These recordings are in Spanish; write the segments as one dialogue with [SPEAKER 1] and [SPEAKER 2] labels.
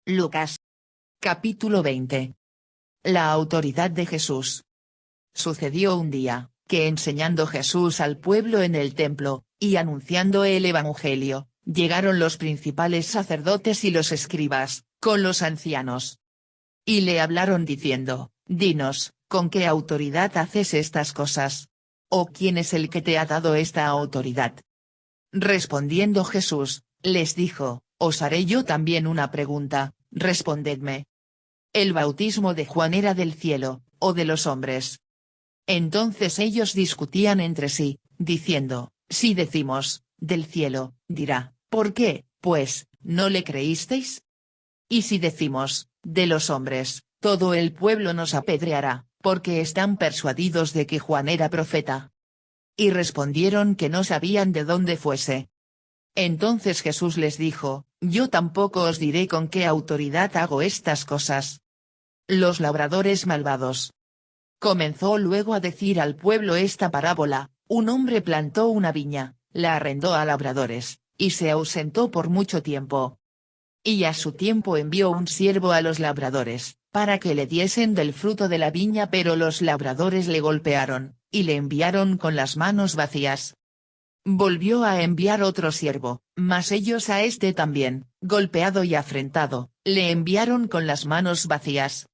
[SPEAKER 1] Lucas. Capítulo 20. La autoridad de Jesús. Sucedió un día, que enseñando Jesús al pueblo en el templo, y anunciando el evangelio, llegaron los principales sacerdotes y los escribas, con los ancianos. Y le hablaron diciendo, Dinos, ¿con qué autoridad haces estas cosas? ¿O quién es el que te ha dado esta autoridad? Respondiendo Jesús, les dijo, Os haré yo también una pregunta, respondedme. ¿El bautismo de Juan era del cielo, o de los hombres? Entonces ellos discutían entre sí, diciendo, Si decimos, del cielo, dirá, ¿por qué, pues, no le creísteis? Y si decimos, de los hombres, todo el pueblo nos apedreará, porque están persuadidos de que Juan era profeta. Y respondieron que no sabían de dónde fuese. Entonces Jesús les dijo, Yo tampoco os diré con qué autoridad hago estas cosas. Los labradores malvados. Comenzó luego a decir al pueblo esta parábola, un hombre plantó una viña, la arrendó a labradores, y se ausentó por mucho tiempo. Y a su tiempo envió un siervo a los labradores, para que le diesen del fruto de la viña, pero los labradores le golpearon, y le enviaron con las manos vacías. Volvió a enviar otro siervo, mas ellos a este también, golpeado y afrentado, le enviaron con las manos vacías.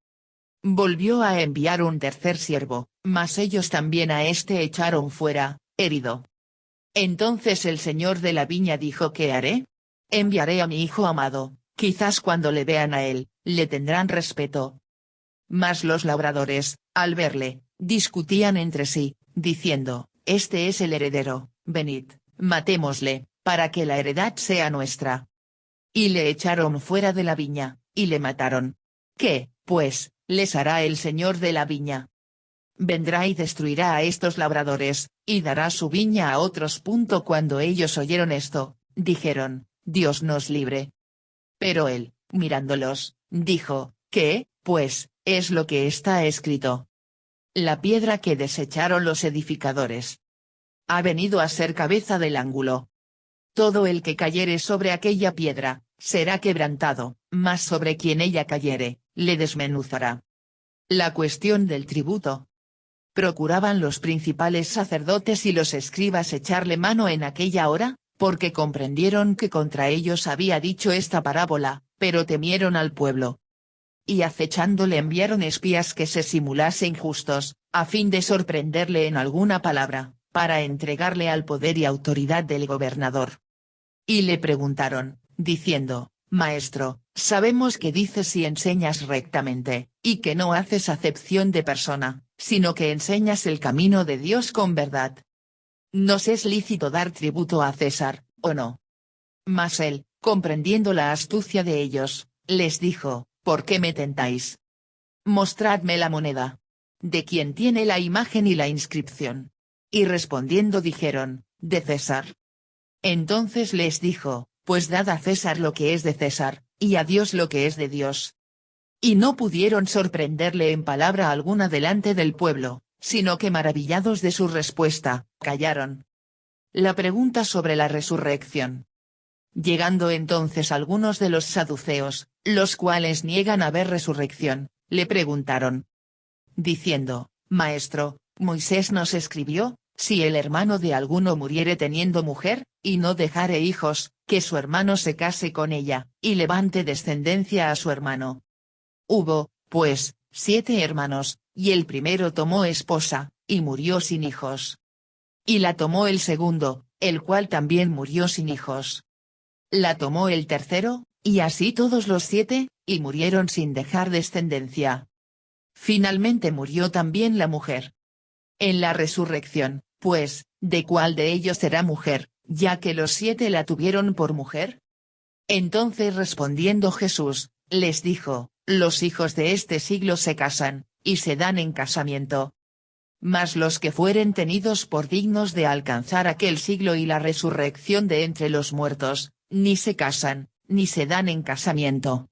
[SPEAKER 1] Volvió a enviar un tercer siervo, mas ellos también a este echaron fuera, herido. Entonces el señor de la viña dijo, ¿qué haré? Enviaré a mi hijo amado, quizás cuando le vean a él, le tendrán respeto. Mas los labradores, al verle, discutían entre sí, diciendo, Este es el heredero, venid, matémosle, para que la heredad sea nuestra. Y le echaron fuera de la viña, y le mataron. ¿Qué, pues, les hará el señor de la viña? Vendrá y destruirá a estos labradores, y dará su viña a otros. Cuando ellos oyeron esto, dijeron, Dios nos libre. Pero él, mirándolos, dijo, ¿qué, pues, es lo que está escrito? La piedra que desecharon los edificadores ha venido a ser cabeza del ángulo. Todo el que cayere sobre aquella piedra, será quebrantado, mas sobre quien ella cayere, le desmenuzará. La cuestión del tributo. Procuraban los principales sacerdotes y los escribas echarle mano en aquella hora, porque comprendieron que contra ellos había dicho esta parábola, pero temieron al pueblo. Y acechándole enviaron espías que se simulasen justos, a fin de sorprenderle en alguna palabra, para entregarle al poder y autoridad del gobernador. Y le preguntaron, diciendo, Maestro, sabemos que dices y enseñas rectamente, y que no haces acepción de persona, sino que enseñas el camino de Dios con verdad. ¿Nos es lícito dar tributo a César, o no? Mas él, comprendiendo la astucia de ellos, les dijo, ¿por qué me tentáis? Mostradme la moneda. ¿De quién tiene la imagen y la inscripción? Y respondiendo dijeron, de César. Entonces les dijo, pues dad a César lo que es de César, y a Dios lo que es de Dios. Y no pudieron sorprenderle en palabra alguna delante del pueblo, sino que maravillados de su respuesta, callaron. La pregunta sobre la resurrección. Llegando entonces algunos de los saduceos, los cuales niegan haber resurrección, le preguntaron, diciendo, Maestro, Moisés nos escribió, si el hermano de alguno muriere teniendo mujer, y no dejare hijos, que su hermano se case con ella, y levante descendencia a su hermano. Hubo, pues, 7 hermanos, y el primero tomó esposa, y murió sin hijos. Y la tomó el segundo, el cual también murió sin hijos. La tomó el tercero, y así todos los 7, y murieron sin dejar descendencia. Finalmente murió también la mujer. En la resurrección, pues, ¿de cuál de ellos será mujer, ya que los 7 la tuvieron por mujer? Entonces respondiendo Jesús, les dijo, los hijos de este siglo se casan, y se dan en casamiento. Mas los que fueren tenidos por dignos de alcanzar aquel siglo y la resurrección de entre los muertos, ni se casan, ni se dan en casamiento.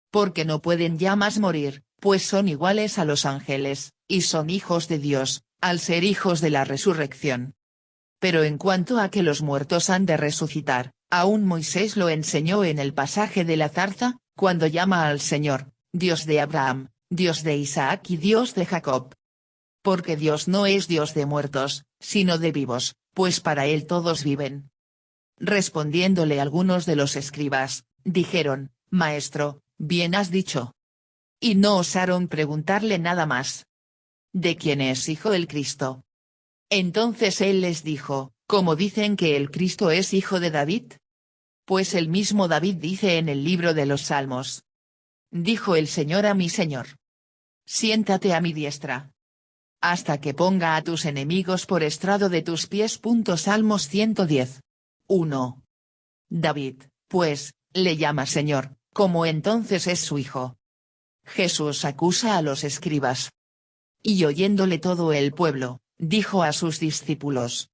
[SPEAKER 1] Porque no pueden ya más morir, pues son iguales a los ángeles, y son hijos de Dios, al ser hijos de la resurrección. Pero en cuanto a que los muertos han de resucitar, aún Moisés lo enseñó en el pasaje de la zarza, cuando llama al Señor, Dios de Abraham, Dios de Isaac y Dios de Jacob. Porque Dios no es Dios de muertos, sino de vivos, pues para Él todos viven. Respondiéndole algunos de los escribas, dijeron, Maestro, bien has dicho. Y no osaron preguntarle nada más. ¿De quién es hijo el Cristo? Entonces él les dijo, ¿cómo dicen que el Cristo es hijo de David? Pues el mismo David dice en el libro de los Salmos. Dijo el Señor a mi Señor. Siéntate a mi diestra. Hasta que ponga a tus enemigos por estrado de tus pies. Salmos 110. 1. David, pues, le llama Señor, como entonces es su hijo. Jesús acusa a los escribas. Y oyéndole todo el pueblo, dijo a sus discípulos.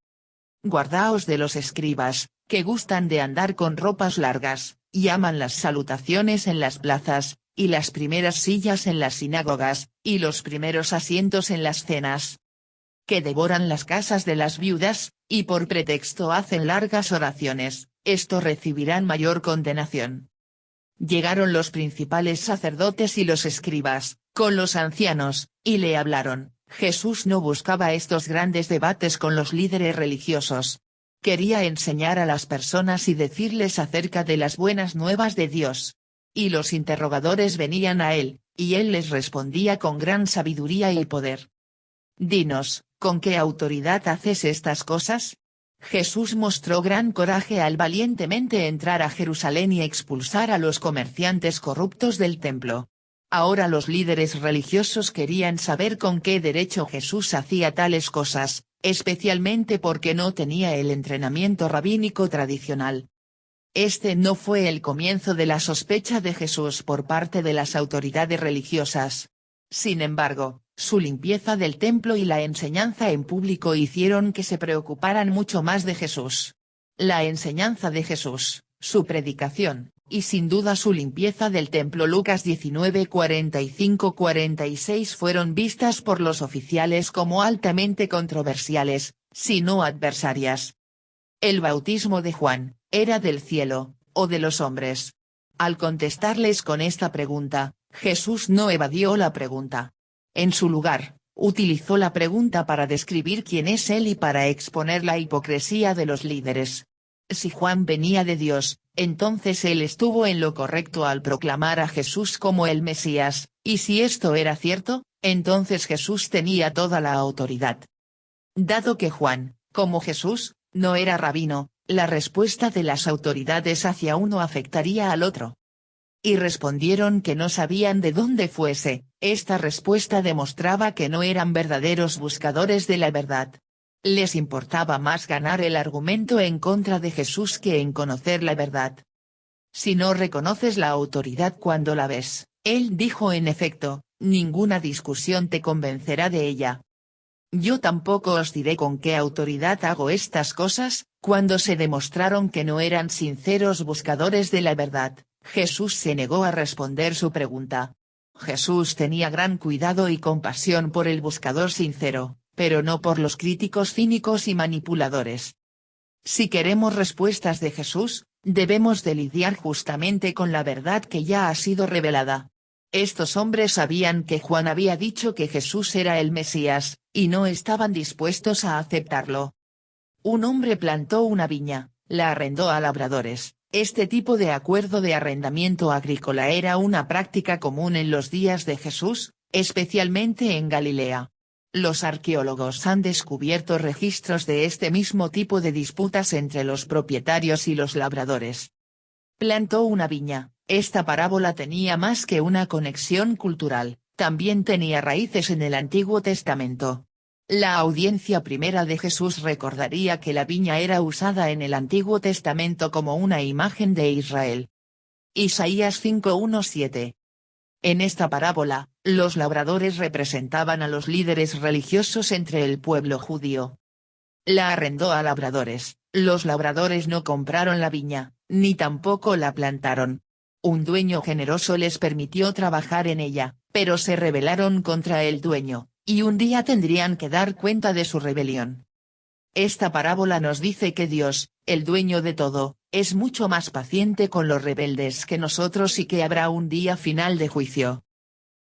[SPEAKER 1] Guardaos de los escribas, que gustan de andar con ropas largas, y aman las salutaciones en las plazas, y las primeras sillas en las sinagogas, y los primeros asientos en las cenas. Que devoran las casas de las viudas, y por pretexto hacen largas oraciones, estos recibirán mayor condenación. Llegaron los principales sacerdotes y los escribas, con los ancianos, y le hablaron. Jesús no buscaba estos grandes debates con los líderes religiosos. Quería enseñar a las personas y decirles acerca de las buenas nuevas de Dios. Y los interrogadores venían a él, y él les respondía con gran sabiduría y poder. Dinos, ¿con qué autoridad haces estas cosas? Jesús mostró gran coraje al valientemente entrar a Jerusalén y expulsar a los comerciantes corruptos del templo. Ahora los líderes religiosos querían saber con qué derecho Jesús hacía tales cosas, especialmente porque no tenía el entrenamiento rabínico tradicional. Este no fue el comienzo de la sospecha de Jesús por parte de las autoridades religiosas. Sin embargo, su limpieza del templo y la enseñanza en público hicieron que se preocuparan mucho más de Jesús. La enseñanza de Jesús, su predicación, y sin duda su limpieza del templo Lucas 19:45-46 fueron vistas por los oficiales como altamente controversiales, si no adversarias. El bautismo de Juan, ¿era del cielo, o de los hombres? Al contestarles con esta pregunta, Jesús no evadió la pregunta. En su lugar, utilizó la pregunta para describir quién es él y para exponer la hipocresía de los líderes. Si Juan venía de Dios, entonces él estuvo en lo correcto al proclamar a Jesús como el Mesías, y si esto era cierto, entonces Jesús tenía toda la autoridad. Dado que Juan, como Jesús, no era rabino, la respuesta de las autoridades hacia uno afectaría al otro. Y respondieron que no sabían de dónde fuese. Esta respuesta demostraba que no eran verdaderos buscadores de la verdad. Les importaba más ganar el argumento en contra de Jesús que en conocer la verdad. Si no reconoces la autoridad cuando la ves, él dijo en efecto, ninguna discusión te convencerá de ella. Yo tampoco os diré con qué autoridad hago estas cosas. Cuando se demostraron que no eran sinceros buscadores de la verdad, Jesús se negó a responder su pregunta. Jesús tenía gran cuidado y compasión por el buscador sincero, pero no por los críticos cínicos y manipuladores. Si queremos respuestas de Jesús, debemos de lidiar justamente con la verdad que ya ha sido revelada. Estos hombres sabían que Juan había dicho que Jesús era el Mesías, y no estaban dispuestos a aceptarlo. Un hombre plantó una viña, la arrendó a labradores. Este tipo de acuerdo de arrendamiento agrícola era una práctica común en los días de Jesús, especialmente en Galilea. Los arqueólogos han descubierto registros de este mismo tipo de disputas entre los propietarios y los labradores. Plantó una viña. Esta parábola tenía más que una conexión cultural, también tenía raíces en el Antiguo Testamento. La audiencia primera de Jesús recordaría que la viña era usada en el Antiguo Testamento como una imagen de Israel. Isaías 5:1-7. En esta parábola, los labradores representaban a los líderes religiosos entre el pueblo judío. La arrendó a labradores, los labradores no compraron la viña, ni tampoco la plantaron. Un dueño generoso les permitió trabajar en ella, pero se rebelaron contra el dueño, y un día tendrían que dar cuenta de su rebelión. Esta parábola nos dice que Dios, el dueño de todo, es mucho más paciente con los rebeldes que nosotros y que habrá un día final de juicio.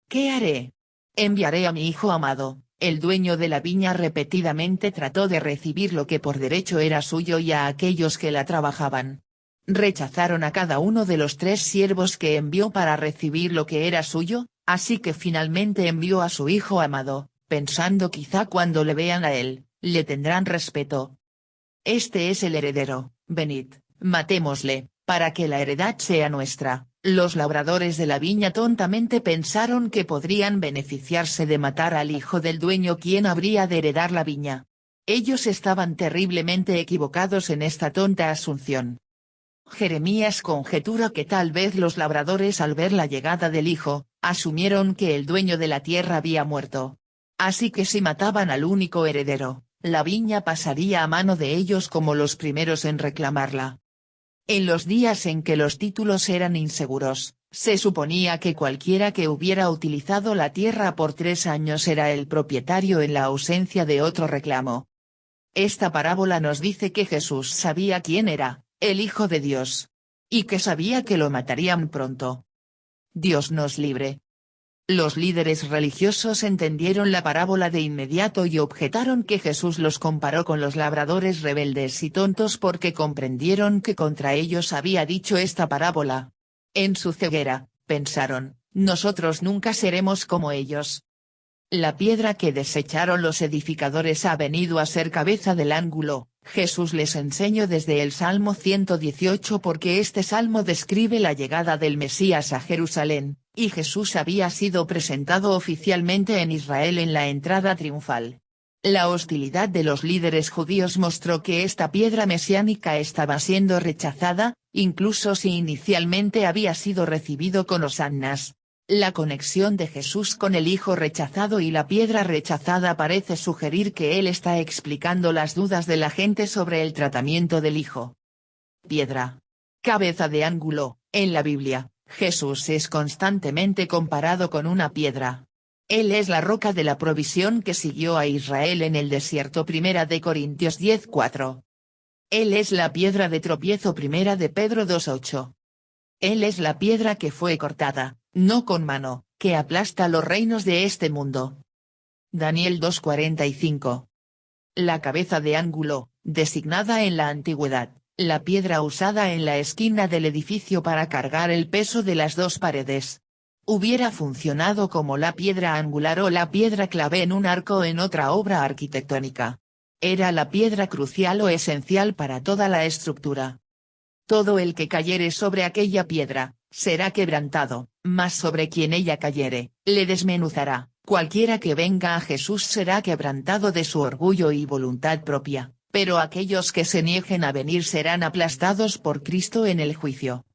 [SPEAKER 1] ¿Qué haré? Enviaré a mi hijo amado. El dueño de la viña repetidamente trató de recibir lo que por derecho era suyo y a aquellos que la trabajaban. Rechazaron a cada uno de los 3 siervos que envió para recibir lo que era suyo, así que finalmente envió a su hijo amado, pensando quizá cuando le vean a él, le tendrán respeto. Este es el heredero, venid, matémosle, para que la heredad sea nuestra. Los labradores de la viña tontamente pensaron que podrían beneficiarse de matar al hijo del dueño quien habría de heredar la viña. Ellos estaban terriblemente equivocados en esta tonta asunción. Jeremías conjetura que tal vez los labradores al ver la llegada del hijo, asumieron que el dueño de la tierra había muerto. Así que si mataban al único heredero, la viña pasaría a mano de ellos como los primeros en reclamarla. En los días en que los títulos eran inseguros, se suponía que cualquiera que hubiera utilizado la tierra por 3 años era el propietario en la ausencia de otro reclamo. Esta parábola nos dice que Jesús sabía quién era, el Hijo de Dios. Y que sabía que lo matarían pronto. Dios nos libre. Los líderes religiosos entendieron la parábola de inmediato y objetaron que Jesús los comparó con los labradores rebeldes y tontos porque comprendieron que contra ellos había dicho esta parábola. En su ceguera, pensaron, nosotros nunca seremos como ellos. La piedra que desecharon los edificadores ha venido a ser cabeza del ángulo. Jesús les enseñó desde el Salmo 118 porque este salmo describe la llegada del Mesías a Jerusalén, y Jesús había sido presentado oficialmente en Israel en la entrada triunfal. La hostilidad de los líderes judíos mostró que esta piedra mesiánica estaba siendo rechazada, incluso si inicialmente había sido recibido con hosannas. La conexión de Jesús con el Hijo rechazado y la piedra rechazada parece sugerir que él está explicando las dudas de la gente sobre el tratamiento del Hijo. Piedra. Cabeza de ángulo. En la Biblia, Jesús es constantemente comparado con una piedra. Él es la roca de la provisión que siguió a Israel en el desierto. 1 de Corintios 10:4. Él es la piedra de tropiezo. 1 de Pedro 2:8. Él es la piedra que fue cortada, no con mano, que aplasta los reinos de este mundo. Daniel 2:45. La cabeza de ángulo, designada en la antigüedad, la piedra usada en la esquina del edificio para cargar el peso de las 2 paredes. Hubiera funcionado como la piedra angular o la piedra clave en un arco en otra obra arquitectónica. Era la piedra crucial o esencial para toda la estructura. Todo el que cayere sobre aquella piedra, será quebrantado, mas sobre quien ella cayere, le desmenuzará. Cualquiera que venga a Jesús será quebrantado de su orgullo y voluntad propia, pero aquellos que se nieguen a venir serán aplastados por Cristo en el juicio.